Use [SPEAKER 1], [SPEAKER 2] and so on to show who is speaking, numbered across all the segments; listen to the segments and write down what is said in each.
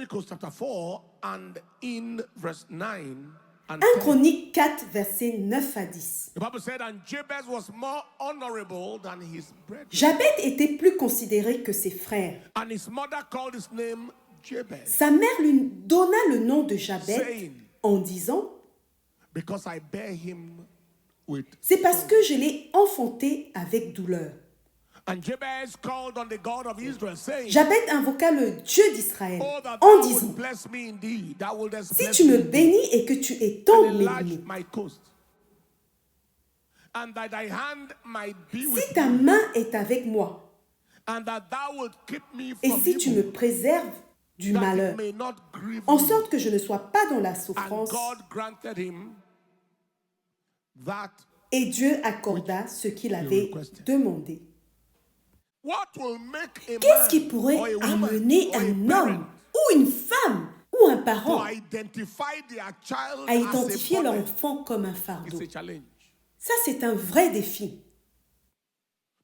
[SPEAKER 1] Chronicles chapter 4 and in verse 9 and
[SPEAKER 2] 1
[SPEAKER 1] 10.
[SPEAKER 2] Chroniques 4, versets 9 à 10.
[SPEAKER 1] The Bible said, and Jabez was more honorable than his brethren.
[SPEAKER 2] Jabez était plus considéré que ses frères.
[SPEAKER 1] And his mother called his name Jabez,
[SPEAKER 2] Sa mère lui donna le nom de Jabez
[SPEAKER 1] saying,
[SPEAKER 2] en disant,
[SPEAKER 1] because I bear him with
[SPEAKER 2] c'est parce que je l'ai enfanté avec douleur.
[SPEAKER 1] And Jabez called on the God of Israel, saying,
[SPEAKER 2] Jabez invoqua le Dieu d'Israël
[SPEAKER 1] oh, that
[SPEAKER 2] en
[SPEAKER 1] thou
[SPEAKER 2] disant,
[SPEAKER 1] would bless me indeed, thou wouldest
[SPEAKER 2] si
[SPEAKER 1] bless
[SPEAKER 2] tu me
[SPEAKER 1] me
[SPEAKER 2] bénis et que tu
[SPEAKER 1] and
[SPEAKER 2] étends mes
[SPEAKER 1] enlarge
[SPEAKER 2] limites,
[SPEAKER 1] my coast, and that thy hand might be
[SPEAKER 2] si
[SPEAKER 1] with
[SPEAKER 2] ta
[SPEAKER 1] me,
[SPEAKER 2] main est avec moi,
[SPEAKER 1] and that thou would keep me
[SPEAKER 2] et
[SPEAKER 1] from
[SPEAKER 2] si tu me
[SPEAKER 1] evil,
[SPEAKER 2] préserves du
[SPEAKER 1] that
[SPEAKER 2] malheur,
[SPEAKER 1] it may not grieve
[SPEAKER 2] en
[SPEAKER 1] me.
[SPEAKER 2] sorte que je ne sois pas dans la
[SPEAKER 1] And
[SPEAKER 2] souffrance.
[SPEAKER 1] God granted him that.
[SPEAKER 2] Et Dieu accorda ce qu'il avait
[SPEAKER 1] requested.
[SPEAKER 2] demandé.
[SPEAKER 1] What will make a
[SPEAKER 2] Qu'est-ce qui
[SPEAKER 1] man
[SPEAKER 2] pourrait
[SPEAKER 1] or a woman
[SPEAKER 2] amener
[SPEAKER 1] or a
[SPEAKER 2] un
[SPEAKER 1] parent
[SPEAKER 2] homme ou une femme ou un
[SPEAKER 1] to
[SPEAKER 2] parent
[SPEAKER 1] identify their child
[SPEAKER 2] à
[SPEAKER 1] as
[SPEAKER 2] identifier
[SPEAKER 1] a
[SPEAKER 2] leur
[SPEAKER 1] burden?
[SPEAKER 2] enfant comme un fardeau?
[SPEAKER 1] It's a challenge.
[SPEAKER 2] Ça, c'est un vrai défi.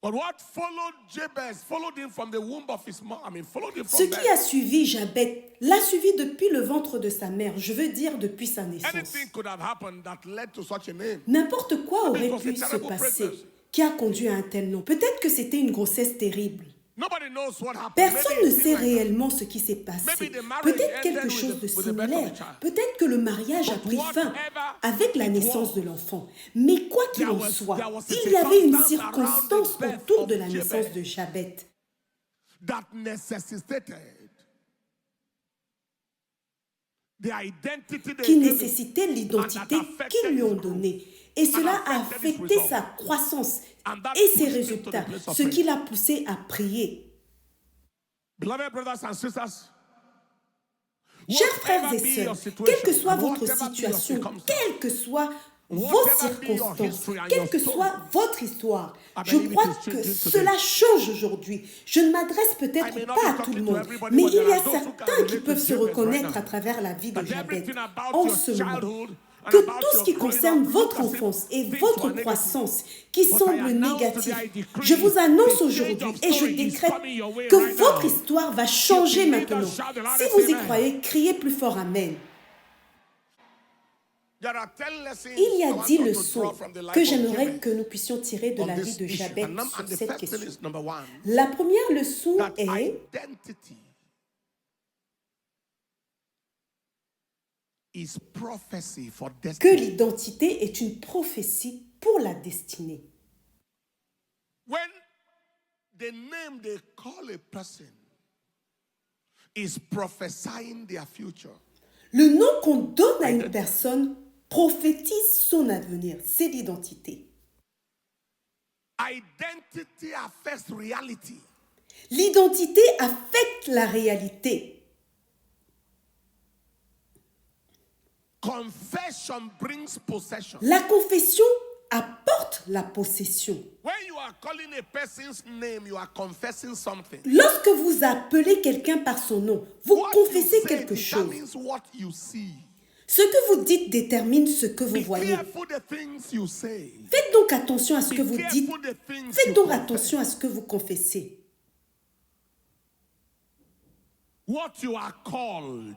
[SPEAKER 1] But what followed Jabez, followed him from the womb of his mom. Followed him
[SPEAKER 2] Ce
[SPEAKER 1] from
[SPEAKER 2] qui
[SPEAKER 1] there.
[SPEAKER 2] a suivi Jabez l'a suivi depuis le ventre de sa mère, je veux dire depuis sa naissance.
[SPEAKER 1] Anything could have happened that led to such a name.
[SPEAKER 2] N'importe quoi aurait
[SPEAKER 1] It was a
[SPEAKER 2] pu se
[SPEAKER 1] terrible
[SPEAKER 2] passer
[SPEAKER 1] pregnancy.
[SPEAKER 2] qui a conduit à un tel nom. Peut-être que c'était une grossesse terrible.
[SPEAKER 1] Nobody knows what happened.
[SPEAKER 2] Personne
[SPEAKER 1] Maybe
[SPEAKER 2] ne
[SPEAKER 1] it
[SPEAKER 2] sait
[SPEAKER 1] seemed like
[SPEAKER 2] réellement ce qui s'est passé.
[SPEAKER 1] Maybe the marriage
[SPEAKER 2] Peut-être
[SPEAKER 1] ended
[SPEAKER 2] quelque chose de
[SPEAKER 1] with the birth of
[SPEAKER 2] similaire.
[SPEAKER 1] the child.
[SPEAKER 2] Peut-être que le mariage a
[SPEAKER 1] But
[SPEAKER 2] pris fin
[SPEAKER 1] whatever
[SPEAKER 2] avec la
[SPEAKER 1] it
[SPEAKER 2] naissance
[SPEAKER 1] was,
[SPEAKER 2] de l'enfant. Mais quoi qu'il
[SPEAKER 1] there
[SPEAKER 2] en
[SPEAKER 1] was
[SPEAKER 2] soit,
[SPEAKER 1] a
[SPEAKER 2] il y avait une
[SPEAKER 1] circumstance around
[SPEAKER 2] circonstance
[SPEAKER 1] the birth
[SPEAKER 2] autour
[SPEAKER 1] of
[SPEAKER 2] de la
[SPEAKER 1] Jabez.
[SPEAKER 2] naissance de Jabez
[SPEAKER 1] that necessitated the identity they
[SPEAKER 2] qui
[SPEAKER 1] gave him.
[SPEAKER 2] nécessitait l'identité
[SPEAKER 1] And that affected
[SPEAKER 2] qu'ils lui ont
[SPEAKER 1] his growth.
[SPEAKER 2] donnée. Et cela a
[SPEAKER 1] affected his
[SPEAKER 2] affecté
[SPEAKER 1] result.
[SPEAKER 2] sa croissance
[SPEAKER 1] And that
[SPEAKER 2] et ses
[SPEAKER 1] pushed him to the
[SPEAKER 2] résultats,
[SPEAKER 1] place of
[SPEAKER 2] ce qui
[SPEAKER 1] prayer.
[SPEAKER 2] l'a poussé à prier.
[SPEAKER 1] Beloved brothers and sisters,
[SPEAKER 2] Chers frères
[SPEAKER 1] whatever
[SPEAKER 2] et
[SPEAKER 1] be your
[SPEAKER 2] sœurs,
[SPEAKER 1] situation,
[SPEAKER 2] quelle que soit votre
[SPEAKER 1] whatever be your
[SPEAKER 2] situation,
[SPEAKER 1] circumstance,
[SPEAKER 2] quelles que soient vos
[SPEAKER 1] whatever be your
[SPEAKER 2] circonstances,
[SPEAKER 1] history and
[SPEAKER 2] quelle
[SPEAKER 1] your
[SPEAKER 2] que
[SPEAKER 1] story,
[SPEAKER 2] soit votre histoire,
[SPEAKER 1] I
[SPEAKER 2] je
[SPEAKER 1] believe it
[SPEAKER 2] crois
[SPEAKER 1] is
[SPEAKER 2] que
[SPEAKER 1] changing
[SPEAKER 2] cela
[SPEAKER 1] today.
[SPEAKER 2] change aujourd'hui. Je ne m'adresse
[SPEAKER 1] I may
[SPEAKER 2] peut-être
[SPEAKER 1] not
[SPEAKER 2] pas
[SPEAKER 1] be
[SPEAKER 2] à tout
[SPEAKER 1] talking
[SPEAKER 2] le
[SPEAKER 1] to
[SPEAKER 2] monde,
[SPEAKER 1] everybody,
[SPEAKER 2] mais
[SPEAKER 1] but
[SPEAKER 2] il
[SPEAKER 1] there
[SPEAKER 2] y
[SPEAKER 1] are
[SPEAKER 2] a
[SPEAKER 1] those who can
[SPEAKER 2] certains qui
[SPEAKER 1] relate
[SPEAKER 2] peuvent
[SPEAKER 1] to
[SPEAKER 2] se
[SPEAKER 1] Jabez right
[SPEAKER 2] reconnaître
[SPEAKER 1] now.
[SPEAKER 2] à travers la vie de
[SPEAKER 1] That
[SPEAKER 2] Jabez
[SPEAKER 1] everything about
[SPEAKER 2] en
[SPEAKER 1] your
[SPEAKER 2] ce moment.
[SPEAKER 1] childhood and
[SPEAKER 2] Que
[SPEAKER 1] about
[SPEAKER 2] tout ce
[SPEAKER 1] your
[SPEAKER 2] qui
[SPEAKER 1] growing
[SPEAKER 2] concerne
[SPEAKER 1] up
[SPEAKER 2] votre
[SPEAKER 1] look as if
[SPEAKER 2] enfance et
[SPEAKER 1] things
[SPEAKER 2] votre
[SPEAKER 1] were negative.
[SPEAKER 2] croissance qui
[SPEAKER 1] But I
[SPEAKER 2] semble
[SPEAKER 1] announce
[SPEAKER 2] négatif,
[SPEAKER 1] today, I decree,
[SPEAKER 2] je vous annonce
[SPEAKER 1] the
[SPEAKER 2] aujourd'hui
[SPEAKER 1] change of
[SPEAKER 2] et je
[SPEAKER 1] story is
[SPEAKER 2] décrète
[SPEAKER 1] coming your way
[SPEAKER 2] que
[SPEAKER 1] right
[SPEAKER 2] votre
[SPEAKER 1] now.
[SPEAKER 2] histoire va changer
[SPEAKER 1] You believe that,
[SPEAKER 2] maintenant.
[SPEAKER 1] shout the
[SPEAKER 2] Si
[SPEAKER 1] loudest
[SPEAKER 2] vous y
[SPEAKER 1] amen.
[SPEAKER 2] croyez, criez plus fort Amen.
[SPEAKER 1] There are 10 lessons
[SPEAKER 2] Il y
[SPEAKER 1] I
[SPEAKER 2] a
[SPEAKER 1] want
[SPEAKER 2] 10
[SPEAKER 1] us to
[SPEAKER 2] leçons
[SPEAKER 1] draw from the life
[SPEAKER 2] que
[SPEAKER 1] of
[SPEAKER 2] j'aimerais
[SPEAKER 1] Jabez
[SPEAKER 2] que nous puissions tirer de
[SPEAKER 1] on
[SPEAKER 2] la vie
[SPEAKER 1] this
[SPEAKER 2] de
[SPEAKER 1] issue.
[SPEAKER 2] Jabez
[SPEAKER 1] And
[SPEAKER 2] sur
[SPEAKER 1] the
[SPEAKER 2] cette
[SPEAKER 1] first thing
[SPEAKER 2] question.
[SPEAKER 1] is number one,
[SPEAKER 2] La première leçon
[SPEAKER 1] that
[SPEAKER 2] est
[SPEAKER 1] identity is prophecy for
[SPEAKER 2] que
[SPEAKER 1] destiny.
[SPEAKER 2] l'identité est une prophétie pour la destinée.
[SPEAKER 1] When the name they call a person is prophesying their future,
[SPEAKER 2] Le nom qu'on donne à une personne prophétise son avenir, c'est l'identité.
[SPEAKER 1] identity affects reality.
[SPEAKER 2] L'identité affecte la réalité.
[SPEAKER 1] Confession brings possession.
[SPEAKER 2] La confession apporte la possession.
[SPEAKER 1] When you are calling a person's name, you are confessing something.
[SPEAKER 2] Lorsque vous appelez quelqu'un par son nom, vous
[SPEAKER 1] What you
[SPEAKER 2] confessez
[SPEAKER 1] say
[SPEAKER 2] quelque chose.
[SPEAKER 1] determines what you see.
[SPEAKER 2] Ce que vous dites détermine ce que vous
[SPEAKER 1] Be
[SPEAKER 2] voyez.
[SPEAKER 1] careful the things you say.
[SPEAKER 2] Faites donc attention à ce que
[SPEAKER 1] Be
[SPEAKER 2] vous dites.
[SPEAKER 1] careful the things
[SPEAKER 2] Faites
[SPEAKER 1] you
[SPEAKER 2] donc
[SPEAKER 1] confess.
[SPEAKER 2] attention à ce que vous confessez.
[SPEAKER 1] What you are called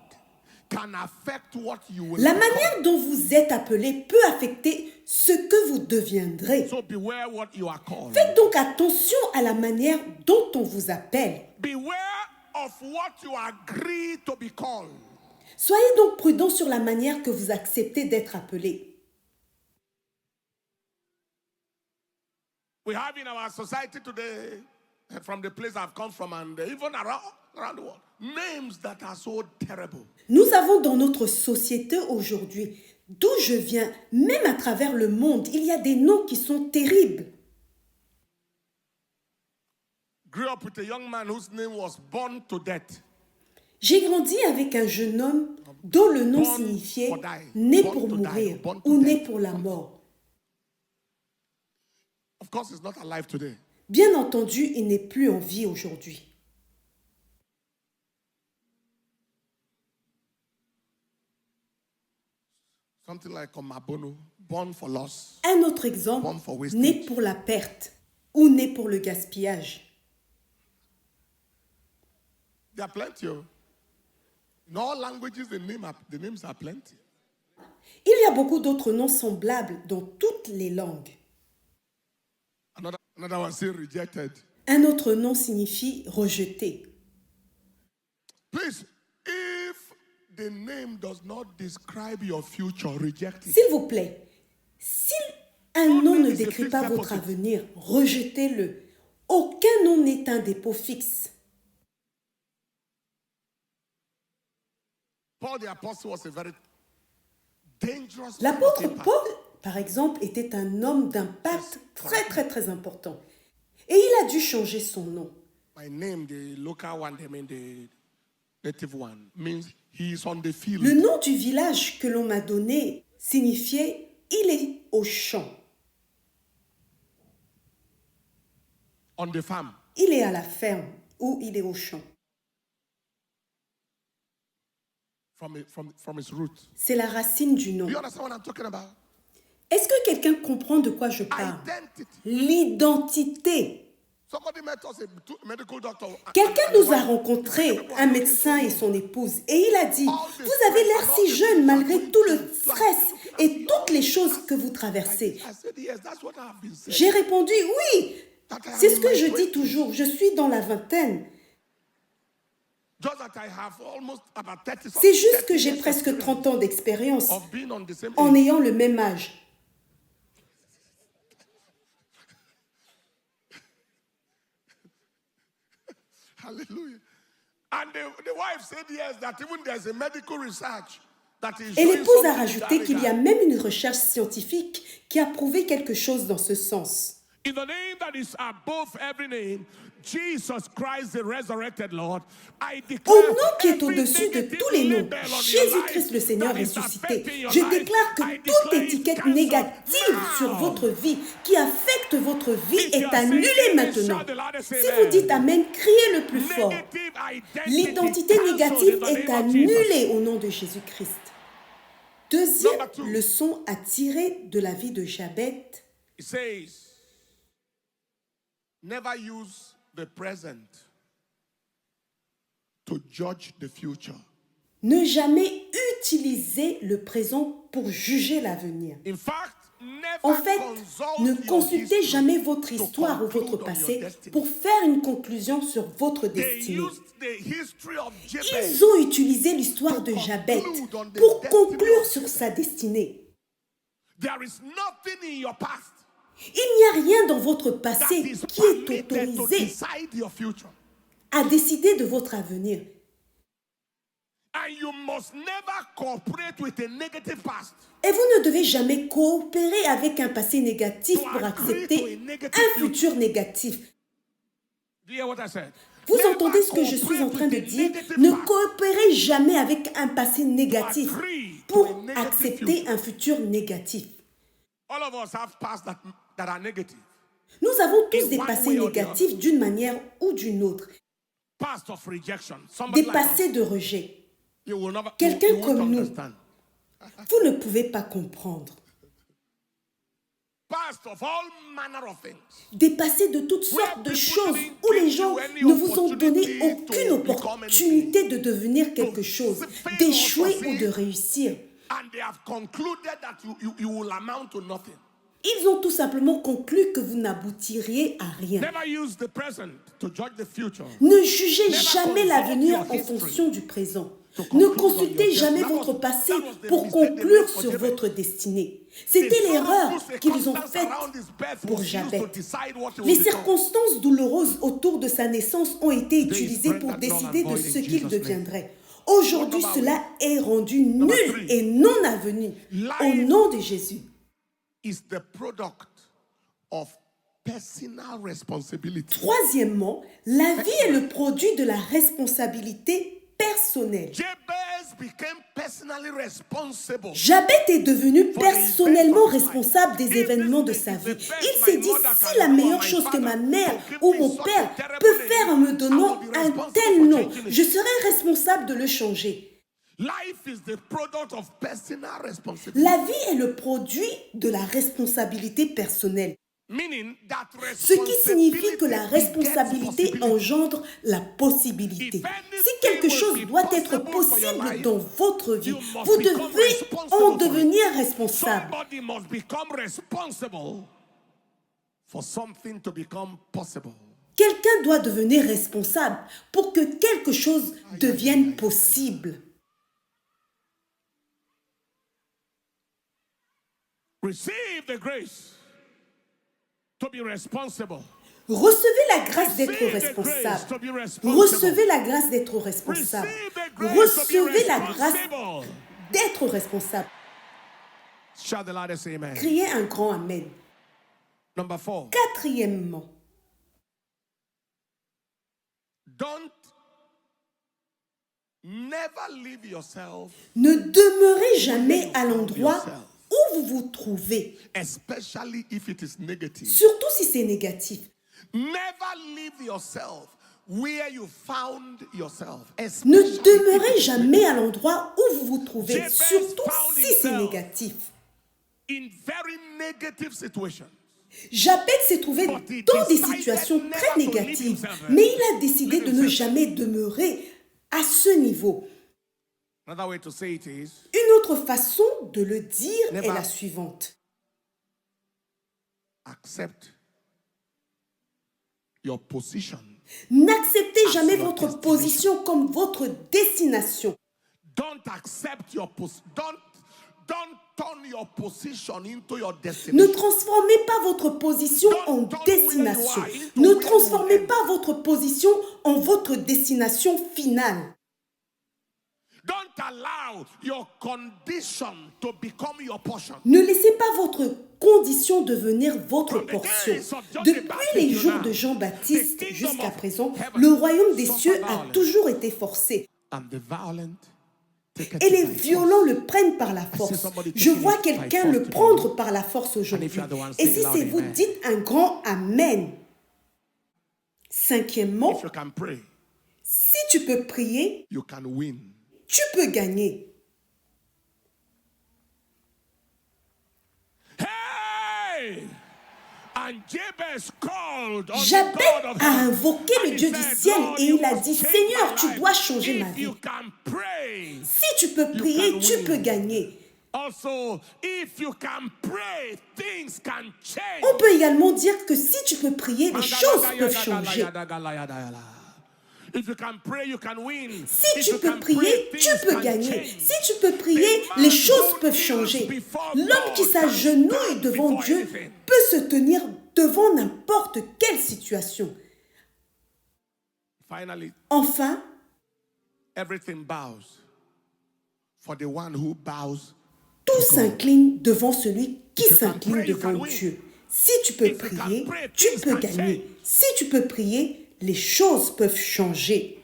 [SPEAKER 1] can affect what you will
[SPEAKER 2] La
[SPEAKER 1] become.
[SPEAKER 2] manière dont vous êtes appelé peut affecter ce que vous deviendrez.
[SPEAKER 1] So beware what you are called.
[SPEAKER 2] Faites donc attention à la manière dont on vous appelle.
[SPEAKER 1] Beware of what you agree to be called.
[SPEAKER 2] Soyez donc prudent sur la manière que vous acceptez d'être appelé.
[SPEAKER 1] We have in our society today, from the place I've come from and even around the world, names that are so terrible.
[SPEAKER 2] Nous avons dans notre société aujourd'hui, d'où je viens, même à travers le monde, il y a des noms qui sont terribles.
[SPEAKER 1] Grew up with a young man whose name was Born to Death.
[SPEAKER 2] J'ai grandi avec un jeune homme dont le nom
[SPEAKER 1] Born
[SPEAKER 2] signifiait
[SPEAKER 1] for die.
[SPEAKER 2] né
[SPEAKER 1] Born
[SPEAKER 2] pour
[SPEAKER 1] to die.
[SPEAKER 2] mourir
[SPEAKER 1] Born to
[SPEAKER 2] ou né
[SPEAKER 1] death.
[SPEAKER 2] pour la mort.
[SPEAKER 1] Of course, he's not alive today.
[SPEAKER 2] Bien entendu, il n'est plus en vie aujourd'hui.
[SPEAKER 1] Something like Omabono, born for loss.
[SPEAKER 2] Un autre exemple,
[SPEAKER 1] Born for wastage.
[SPEAKER 2] né pour la perte ou né pour le gaspillage.
[SPEAKER 1] There are plenty. In all languages, the names are plenty.
[SPEAKER 2] Il y a beaucoup d'autres noms semblables dans toutes les langues.
[SPEAKER 1] Another one say rejected.
[SPEAKER 2] Un autre nom signifie rejeté.
[SPEAKER 1] Please, if the name does not describe your future, reject it.
[SPEAKER 2] S'il vous plaît, si un nom ne décrit pas votre avenir, rejetez-le. Aucun nom n'est un dépôt fixe.
[SPEAKER 1] Paul the apostle was a very dangerous
[SPEAKER 2] L'apôtre
[SPEAKER 1] man of impact.
[SPEAKER 2] Paul, par exemple, était un homme d'impact très très très important. Et il a dû changer son nom.
[SPEAKER 1] My name, the local one, I mean the native one, means he is on the field.
[SPEAKER 2] Le nom du village que l'on m'a donné signifiait « il est au champ ».
[SPEAKER 1] On the farm.
[SPEAKER 2] Il est à la ferme ou il est au champ.
[SPEAKER 1] From his root.
[SPEAKER 2] C'est la racine du nom.
[SPEAKER 1] Do you understand what I'm talking about?
[SPEAKER 2] Est-ce que quelqu'un comprend de quoi je parle?
[SPEAKER 1] Identity.
[SPEAKER 2] L'identité.
[SPEAKER 1] Somebody met us a medical doctor.
[SPEAKER 2] Quelqu'un nous a rencontré, un médecin et son épouse, et il a dit, vous avez l'air si jeune malgré tout le stress et toutes les choses que vous traversez.
[SPEAKER 1] I said, yes, that's what I've been saying.
[SPEAKER 2] J'ai répondu, oui, c'est ce que je dis toujours, je suis dans la vingtaine.
[SPEAKER 1] Just that I have almost about 30
[SPEAKER 2] C'est juste que j'ai presque 30 ans d'expérience
[SPEAKER 1] of being on the same
[SPEAKER 2] en
[SPEAKER 1] age.
[SPEAKER 2] ayant le même âge.
[SPEAKER 1] Hallelujah. And the wife said yes, that even there's a medical research that is
[SPEAKER 2] Et
[SPEAKER 1] showing
[SPEAKER 2] l'épouse a
[SPEAKER 1] something in
[SPEAKER 2] rajouté
[SPEAKER 1] that
[SPEAKER 2] qu'il y a
[SPEAKER 1] regard.
[SPEAKER 2] même une recherche scientifique qui a prouvé quelque chose dans ce sens.
[SPEAKER 1] In the name that is above every name, Jesus Christ, the resurrected Lord, I declare
[SPEAKER 2] Au nom qui est
[SPEAKER 1] every
[SPEAKER 2] au-dessus de
[SPEAKER 1] negative
[SPEAKER 2] tous les noms,
[SPEAKER 1] label on your
[SPEAKER 2] Jésus-Christ
[SPEAKER 1] life
[SPEAKER 2] le Seigneur
[SPEAKER 1] that is
[SPEAKER 2] ressuscité,
[SPEAKER 1] affecting your
[SPEAKER 2] je
[SPEAKER 1] life,
[SPEAKER 2] déclare que
[SPEAKER 1] I
[SPEAKER 2] toute
[SPEAKER 1] declare it
[SPEAKER 2] étiquette
[SPEAKER 1] cancelled
[SPEAKER 2] négative
[SPEAKER 1] now.
[SPEAKER 2] sur votre vie, qui affecte votre vie,
[SPEAKER 1] If you
[SPEAKER 2] est
[SPEAKER 1] are saying
[SPEAKER 2] annulée
[SPEAKER 1] amen,
[SPEAKER 2] maintenant.
[SPEAKER 1] shout the loudest
[SPEAKER 2] Si
[SPEAKER 1] amen.
[SPEAKER 2] vous dites Amen, criez le plus fort.
[SPEAKER 1] Negative identity
[SPEAKER 2] L'identité
[SPEAKER 1] cancelled
[SPEAKER 2] négative
[SPEAKER 1] in the
[SPEAKER 2] est
[SPEAKER 1] name of Jesus.
[SPEAKER 2] annulée au nom de Jésus-Christ. Deuxième
[SPEAKER 1] Number two.
[SPEAKER 2] leçon à tirer de la vie de Jabez,
[SPEAKER 1] It says, never use the present to judge the future.
[SPEAKER 2] ne jamais utiliser le présent pour juger l'avenir.
[SPEAKER 1] In fact, never
[SPEAKER 2] En fait,
[SPEAKER 1] consult
[SPEAKER 2] ne
[SPEAKER 1] your
[SPEAKER 2] consultez
[SPEAKER 1] history
[SPEAKER 2] jamais votre
[SPEAKER 1] to
[SPEAKER 2] histoire ou
[SPEAKER 1] conclude
[SPEAKER 2] votre
[SPEAKER 1] on your
[SPEAKER 2] passé
[SPEAKER 1] destiny.
[SPEAKER 2] pour faire une conclusion sur votre
[SPEAKER 1] They
[SPEAKER 2] destinée.
[SPEAKER 1] used the history of Jabez.
[SPEAKER 2] Ils ont utilisé l'histoire de Jabez pour conclure sur sa destinée.
[SPEAKER 1] There is nothing in your past
[SPEAKER 2] Il n'y a rien dans votre
[SPEAKER 1] that
[SPEAKER 2] passé
[SPEAKER 1] is
[SPEAKER 2] qui est
[SPEAKER 1] permitted to
[SPEAKER 2] autorisé
[SPEAKER 1] decide your future.
[SPEAKER 2] à décider de votre avenir.
[SPEAKER 1] And you must never cooperate with a negative past.
[SPEAKER 2] Et vous ne devez jamais coopérer avec un passé négatif pour accepter un futur négatif.
[SPEAKER 1] Do you hear what I said?
[SPEAKER 2] Vous
[SPEAKER 1] Never
[SPEAKER 2] entendez ce que je suis en train de
[SPEAKER 1] cooperate with the
[SPEAKER 2] dire?
[SPEAKER 1] negative
[SPEAKER 2] Ne
[SPEAKER 1] past.
[SPEAKER 2] coopérez jamais avec un passé négatif
[SPEAKER 1] Agree to
[SPEAKER 2] pour
[SPEAKER 1] a negative
[SPEAKER 2] accepter
[SPEAKER 1] future.
[SPEAKER 2] un futur négatif.
[SPEAKER 1] All of us have pasts that are negative.
[SPEAKER 2] Nous avons tous
[SPEAKER 1] In
[SPEAKER 2] des
[SPEAKER 1] one
[SPEAKER 2] passés
[SPEAKER 1] way or the
[SPEAKER 2] négatifs d'une manière ou d'une autre.
[SPEAKER 1] Past of rejection. Somebody
[SPEAKER 2] Des
[SPEAKER 1] like us,
[SPEAKER 2] passés de rejet.
[SPEAKER 1] you will never,
[SPEAKER 2] Quelqu'un
[SPEAKER 1] you won't
[SPEAKER 2] comme nous.
[SPEAKER 1] understand.
[SPEAKER 2] Vous ne pouvez pas comprendre.
[SPEAKER 1] Past of all manner of things.
[SPEAKER 2] Des passés de toutes sortes de choses où les gens ne vous ont donné aucune opportunité de devenir quelque chose, d'échouer ou de réussir.
[SPEAKER 1] And they have concluded that you will amount to nothing.
[SPEAKER 2] Ils ont tout simplement conclu que vous n'aboutiriez à rien.
[SPEAKER 1] Never use the present to judge the future.
[SPEAKER 2] Ne jugez jamais l'avenir en fonction du présent. Ne consultez jamais votre passé pour conclure sur votre destinée. C'était l'erreur qu'ils ont faite pour Jabez. Les circonstances douloureuses autour de sa naissance ont été utilisées pour décider de ce qu'il deviendrait. Aujourd'hui, cela est rendu nul et non avenu au nom de Jésus.
[SPEAKER 1] Is the product of personal responsibility.
[SPEAKER 2] Troisièmement, la vie est le produit de la responsabilité personnelle.
[SPEAKER 1] Jabez became personally responsible.
[SPEAKER 2] Jabez est devenu personnellement responsable des événements de sa vie. Il s'est dit, si la meilleure chose que ma mère ou mon père peut faire en me donnant un tel nom, je serai responsable de le changer.
[SPEAKER 1] Life is the product of personal responsibility.
[SPEAKER 2] La vie est le produit de la responsabilité personnelle. Ce qui signifie que la responsabilité engendre la possibilité. Si quelque chose doit être possible dans votre vie, vous devez en devenir responsable.
[SPEAKER 1] Somebody must become responsible for something to become possible.
[SPEAKER 2] Quelqu'un doit devenir responsable pour que quelque chose devienne possible.
[SPEAKER 1] Receive the grace to be responsible.
[SPEAKER 2] Recevez la grâce d'être responsable. Recevez la grâce d'être responsable. Recevez la grâce d'être responsable.
[SPEAKER 1] Shout the loudest amen.
[SPEAKER 2] Criez un grand amen.
[SPEAKER 1] Number 4.
[SPEAKER 2] Quatrièmement,
[SPEAKER 1] Never leave yourself,
[SPEAKER 2] ne demeurez jamais à l'endroit où vous vous trouvez,
[SPEAKER 1] especially if it is negative.
[SPEAKER 2] surtout si c'est négatif.
[SPEAKER 1] Never leave yourself where you found yourself.
[SPEAKER 2] Ne
[SPEAKER 1] especially
[SPEAKER 2] demeurez
[SPEAKER 1] if it is
[SPEAKER 2] jamais à l'endroit où vous vous trouvez,
[SPEAKER 1] Jabez
[SPEAKER 2] surtout
[SPEAKER 1] found
[SPEAKER 2] si c'est
[SPEAKER 1] himself
[SPEAKER 2] négatif.
[SPEAKER 1] in very negative situations.
[SPEAKER 2] Jabez s'est trouvé dans des situations très négatives, mais il a décidé de ne jamais demeurer à ce niveau.
[SPEAKER 1] Another way to say it is,
[SPEAKER 2] Une autre façon de le dire est la suivante.
[SPEAKER 1] accept your position.
[SPEAKER 2] N'acceptez jamais votre position comme votre destination.
[SPEAKER 1] Don't accept your don't turn your position into your
[SPEAKER 2] Ne
[SPEAKER 1] destination.
[SPEAKER 2] transformez pas votre position en destination. Ne transformez pas votre position en votre destination finale.
[SPEAKER 1] Don't allow your condition to become your portion.
[SPEAKER 2] Ne laissez pas votre condition devenir votre portion. Depuis les jours de Jean-Baptiste jusqu'à présent, le royaume des cieux a toujours été forcé.
[SPEAKER 1] And the violent take it
[SPEAKER 2] Et les
[SPEAKER 1] by force.
[SPEAKER 2] violents le prennent par la force. Je vois quelqu'un le prendre par la force aujourd'hui. Et si c'est vous, dites un grand Amen. Cinquièmement,
[SPEAKER 1] If you can pray,
[SPEAKER 2] si tu peux prier,
[SPEAKER 1] you can win.
[SPEAKER 2] tu peux gagner.
[SPEAKER 1] Hey! And Jabez called on the
[SPEAKER 2] Jabez
[SPEAKER 1] God of
[SPEAKER 2] a
[SPEAKER 1] heaven.
[SPEAKER 2] invoqué le
[SPEAKER 1] And
[SPEAKER 2] Dieu
[SPEAKER 1] he
[SPEAKER 2] du
[SPEAKER 1] said,
[SPEAKER 2] ciel
[SPEAKER 1] "Lord,
[SPEAKER 2] et
[SPEAKER 1] you
[SPEAKER 2] il a
[SPEAKER 1] must
[SPEAKER 2] dit,
[SPEAKER 1] change
[SPEAKER 2] Seigneur,
[SPEAKER 1] my
[SPEAKER 2] tu
[SPEAKER 1] life.
[SPEAKER 2] dois changer ma
[SPEAKER 1] If
[SPEAKER 2] vie.
[SPEAKER 1] you can pray,
[SPEAKER 2] Si tu peux prier, tu peux gagner.
[SPEAKER 1] also, if you can pray, things can change.
[SPEAKER 2] On peut également dire que si tu peux prier, les choses peuvent changer.
[SPEAKER 1] If you can pray, you can win.
[SPEAKER 2] Si
[SPEAKER 1] If
[SPEAKER 2] tu
[SPEAKER 1] you
[SPEAKER 2] peux
[SPEAKER 1] can
[SPEAKER 2] prier,
[SPEAKER 1] pray,
[SPEAKER 2] tu
[SPEAKER 1] things
[SPEAKER 2] peux
[SPEAKER 1] can
[SPEAKER 2] gagner.
[SPEAKER 1] change.
[SPEAKER 2] Si tu peux prier, les choses peuvent changer. L'homme qui s'agenouille devant Dieu peut se tenir devant n'importe quelle situation.
[SPEAKER 1] Finally,
[SPEAKER 2] Enfin,
[SPEAKER 1] everything bows for the one who bows.
[SPEAKER 2] tout s'incline devant celui qui s'incline devant Dieu. Si tu peux prier, tu peux gagner. Si tu peux prier, les choses peuvent changer.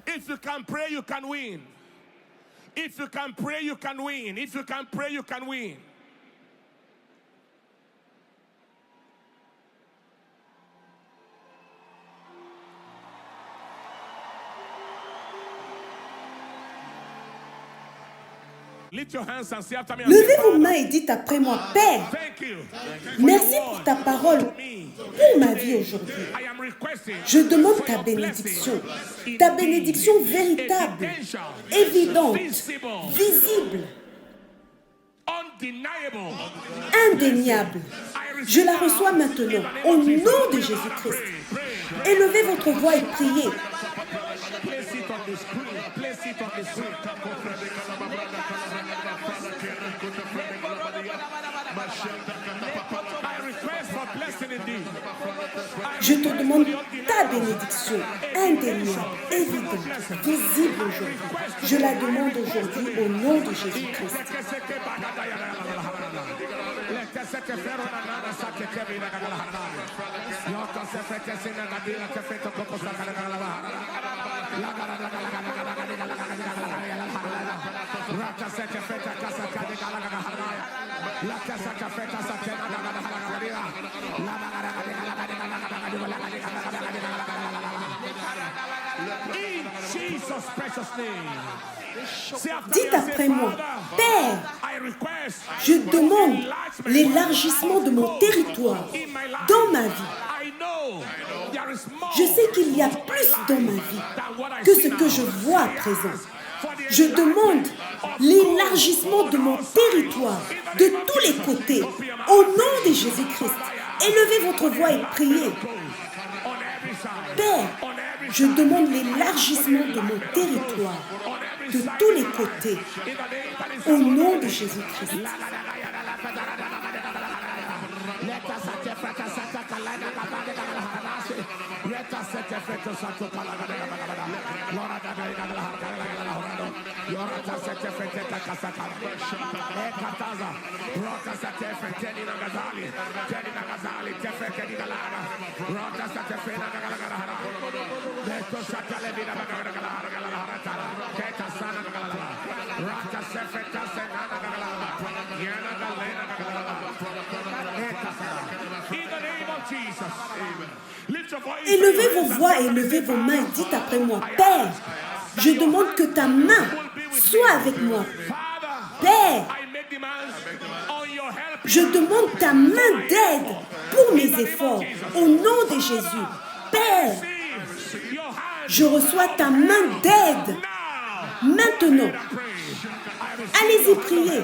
[SPEAKER 1] If you can pray, you can win. If you can pray, you can win. If you can pray, you can win. Lift your hands and say after me.
[SPEAKER 2] Levez vos mains et dites après moi, Père,
[SPEAKER 1] Thank you.
[SPEAKER 2] merci pour ta parole, pour ma vie aujourd'hui.
[SPEAKER 1] I am requesting
[SPEAKER 2] Je demande ta bénédiction véritable, évidente, visible,
[SPEAKER 1] undeniable.
[SPEAKER 2] indéniable. Je la reçois maintenant, au nom de Jésus-Christ. Élevez votre voix et priez.
[SPEAKER 1] Place it on the screen. Place it on the screen. I request for blessing indeed.
[SPEAKER 2] Je te demande ta bénédiction, indéniable, évidente, visible aujourd'hui. Je la demande aujourd'hui au nom de Jésus-Christ.
[SPEAKER 1] In Jesus' precious name.
[SPEAKER 2] Dites après moi, Père, je demande l'élargissement de mon territoire dans ma vie. Je sais qu'il y a plus dans ma vie que ce que je vois à présent. Je demande l'élargissement de mon territoire de tous les côtés au nom de Jésus-Christ. Élevez votre voix et priez. Père, je demande l'élargissement de mon territoire de tous les côtés au nom de Jésus-Christ. Élevez vos voix et élevez vos mains et dites après moi, Père, je demande que ta main soit avec moi. Père, je demande ta main d'aide pour mes efforts au nom de Jésus. Père, je reçois ta main d'aide maintenant. Allez-y, priez.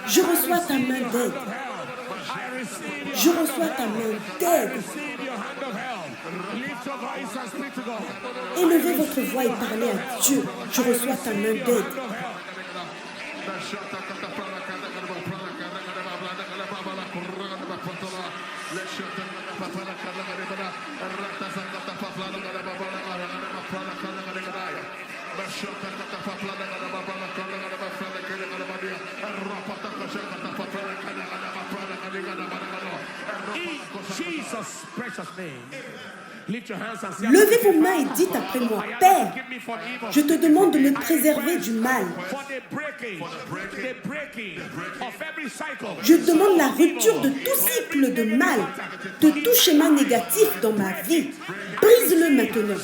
[SPEAKER 2] Je reçois ta main d'aide. Je reçois ta main d'aide. Élevez votre voix et parlez à Dieu. Je reçois ta main d'aide. Levez vos mains et dites après moi, Père, je te demande de me préserver du mal. Je demande la rupture de tout cycle de mal, de tout schéma négatif dans ma vie. Brise-le maintenant.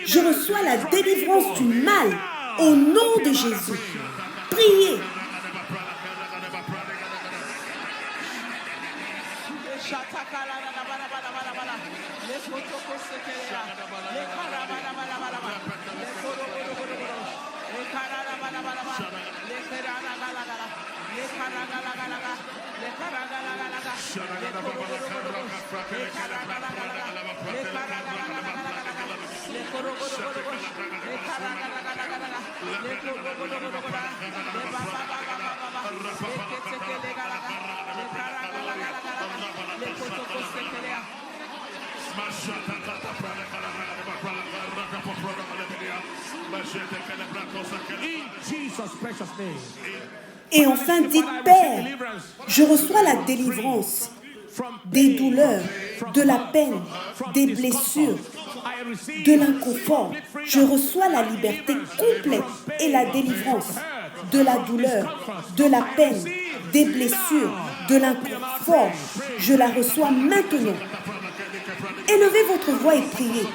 [SPEAKER 2] Je reçois la délivrance du mal au nom de Jésus. Priez. Et enfin, dites, Père, je reçois la délivrance des douleurs, de la peine, des blessures, de l'inconfort. Je reçois la liberté complète et la délivrance de la douleur, de la peine, des blessures, de l'inconfort. Je la reçois maintenant. Élevez votre voix et priez.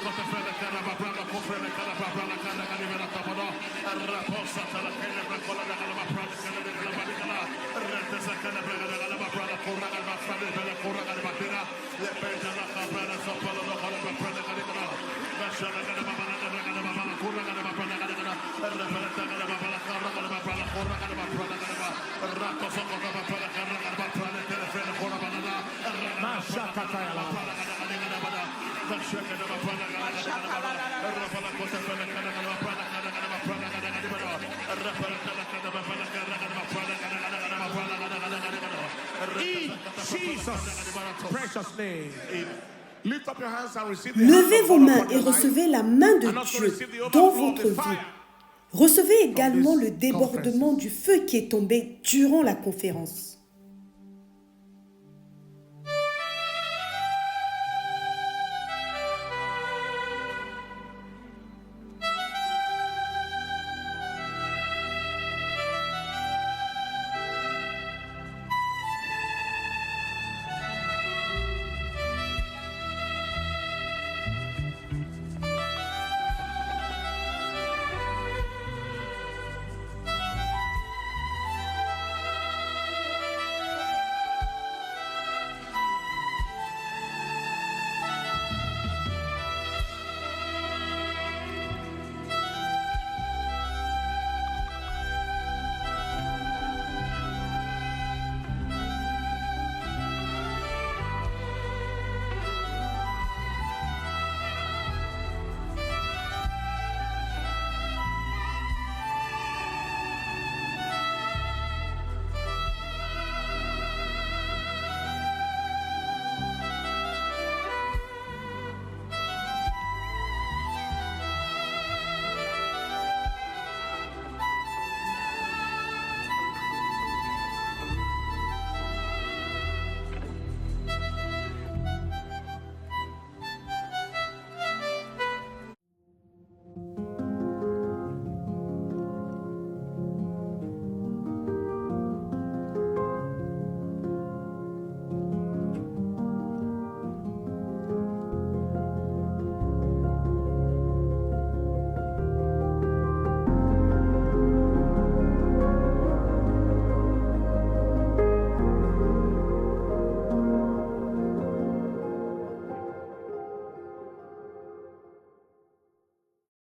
[SPEAKER 2] Levez vos mains et recevez la main de Dieu dans votre vie. Recevez également le débordement du feu qui est tombé durant la conférence.